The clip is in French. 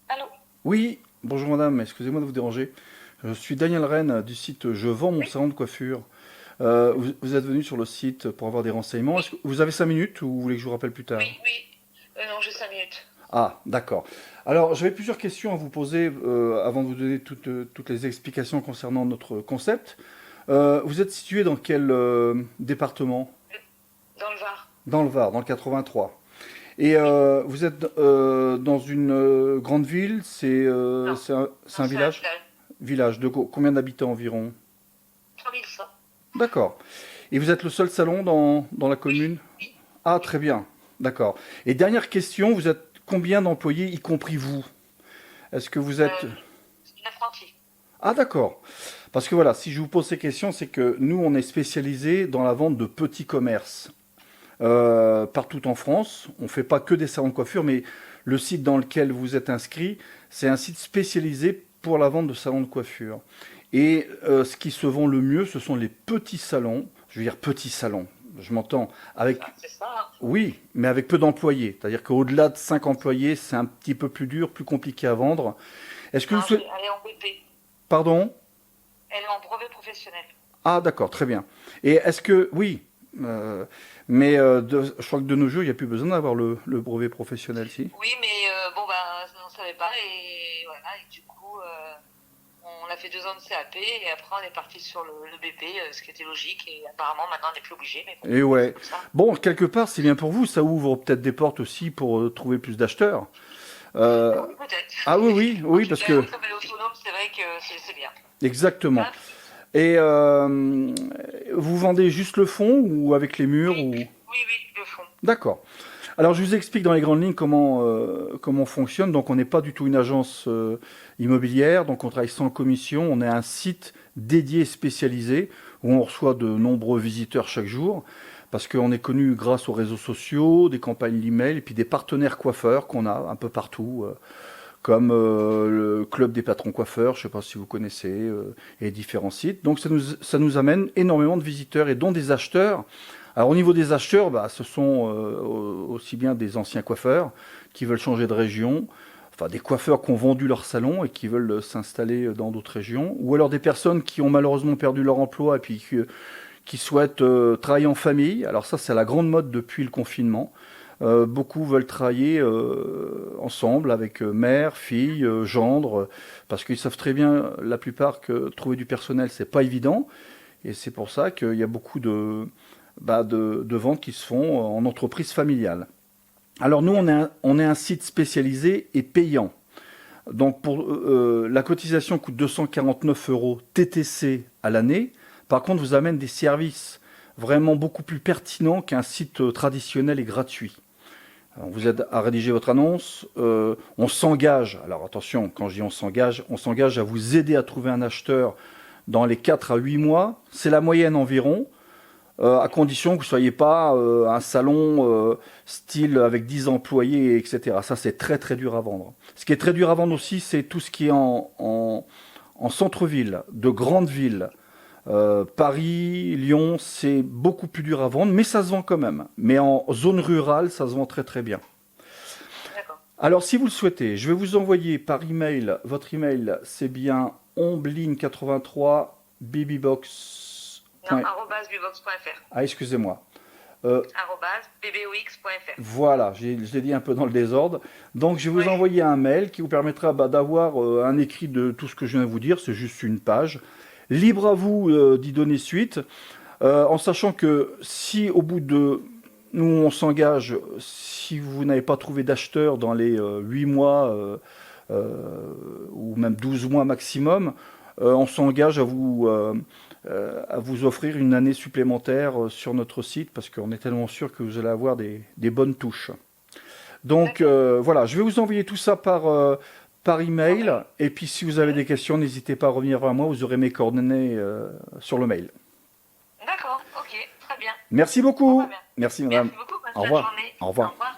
Allô? Oui, bonjour madame, excusez-moi de vous déranger. Je suis Daniel Rennes du site Je vends mon Oui, salon de coiffure. Vous êtes venu sur le site pour avoir des renseignements. Est-ce que oui, vous avez 5 minutes ou vous voulez que je vous rappelle plus tard? oui, oui. Non, j'ai 5 minutes. Ah, d'accord. Alors, j'avais plusieurs questions à vous poser avant de vous donner toutes les explications concernant notre concept. Vous êtes situé dans quel département? Dans le Var. Dans le Var, dans le 83. Et Oui. vous êtes dans une grande ville, Non, c'est non, un c'est un village? village. Village de combien d'habitants environ? 3100. D'accord. Et vous êtes le seul salon dans la Oui, commune? oui, Ah, très oui. bien. D'accord. Et dernière question, vous êtes combien d'employés, y compris vous? Est-ce que vous êtes... C'est une apprentie. Ah, d'accord. Parce que voilà, si je vous pose ces questions, c'est que nous, on est spécialisé dans la vente de petits commerces. Partout en France. On ne fait pas que des salons de coiffure, mais le site dans lequel vous êtes inscrit, c'est un site spécialisé pour la vente de salons de coiffure. Et ce qui se vend le mieux, ce sont les petits salons. Je veux dire petits salons. Je m'entends avec, C'est ça, hein. oui, mais avec peu d'employés. C'est-à-dire qu'au-delà de 5 employés, c'est un petit peu plus dur, plus compliqué à vendre. Est-ce que vous Non, souhaitez... elle est en BP. Pardon? Elle est en brevet professionnel. Ah, d'accord, très bien. Et est-ce que... Oui, euh, mais je crois que de nos jours, il n'y a plus besoin d'avoir le brevet professionnel, si. Oui, mais bon, ben, on ne savait pas. Et voilà, et du coup, on a fait 2 ans de CAP. Et après, on est parti sur le BP, ce qui était logique. Et apparemment, maintenant, on n'est plus obligé. Mais bon, Et c'est ouais. comme ça. Bon, quelque part, c'est bien pour vous. Ça ouvre peut-être des portes aussi pour trouver plus d'acheteurs. Euh, Oui, peut-être. ah oui, oui, En oui, tout parce cas, que... oui, comme elle est autonome, c'est vrai que c'est bien. Exactement. Hein? Et vous vendez juste le fond ou avec les murs Oui, ou... oui, oui, le fond. D'accord. Alors, je vous explique dans les grandes lignes comment on fonctionne. Donc, on n'est pas du tout une agence immobilière. Donc, on travaille sans commission. On est un site dédié, spécialisé, où on reçoit de nombreux visiteurs chaque jour. Parce qu'on est connu grâce aux réseaux sociaux, des campagnes d'email et puis des partenaires coiffeurs qu'on a un peu partout, comme le Club des patrons coiffeurs, je ne sais pas si vous connaissez, et différents sites. Donc ça nous amène énormément de visiteurs et dont des acheteurs. Alors au niveau des acheteurs, bah, ce sont aussi bien des anciens coiffeurs qui veulent changer de région, enfin des coiffeurs qui ont vendu leur salon et qui veulent s'installer dans d'autres régions, ou alors des personnes qui ont malheureusement perdu leur emploi et puis qui souhaitent travailler en famille. Alors ça, c'est la grande mode depuis le confinement. Beaucoup veulent travailler ensemble avec mère, fille, gendre, parce qu'ils savent très bien, la plupart, que trouver du personnel, c'est pas évident. Et c'est pour ça qu'il y a beaucoup de ventes qui se font en entreprise familiale. Alors nous, D'accord. on est un site spécialisé et payant. Donc la cotisation coûte 249 euros TTC à l'année. Par contre, vous amène des services vraiment beaucoup plus pertinents qu'un site traditionnel et gratuit. Alors, vous aide à rédiger votre annonce. On s'engage, alors attention, quand je dis on s'engage à vous aider à trouver un acheteur dans les 4 à 8 mois. C'est la moyenne environ, à condition que vous ne soyez pas un salon style avec 10 employés, etc. Ça, c'est très très dur à vendre. Ce qui est très dur à vendre aussi, c'est tout ce qui est en centre-ville, de grandes villes. Paris, Lyon, c'est beaucoup plus dur à vendre, mais ça se vend quand même. Mais en zone rurale, ça se vend très très bien. D'accord. Alors, si vous le souhaitez, je vais vous envoyer par email. Votre email, c'est bien ombline83 babybox. Non, arobase bbox.fr. Ah, excusez-moi. Euh, Arobase bbOX.fr. voilà, je l'ai dit un peu dans le désordre. Donc, je vais vous Oui, envoyer un mail qui vous permettra d'avoir un écrit de tout ce que je viens de vous dire. C'est juste une page. Libre à vous d'y donner suite. En sachant que si au bout de... Nous, on s'engage, si vous n'avez pas trouvé d'acheteur dans les 8 mois ou même 12 mois maximum, on s'engage à vous offrir une année supplémentaire sur notre site parce qu'on est tellement sûr que vous allez avoir des bonnes touches. Donc d'accord. voilà, je vais vous envoyer tout ça par Par email. mail. Et puis si vous avez des questions, n'hésitez pas à revenir vers moi, vous aurez mes coordonnées sur le mail. D'accord, ok, très bien. Merci Bon, bah beaucoup. bien. Merci madame. Merci beaucoup, bonne Au fin de revoir. journée. Au Au revoir. revoir.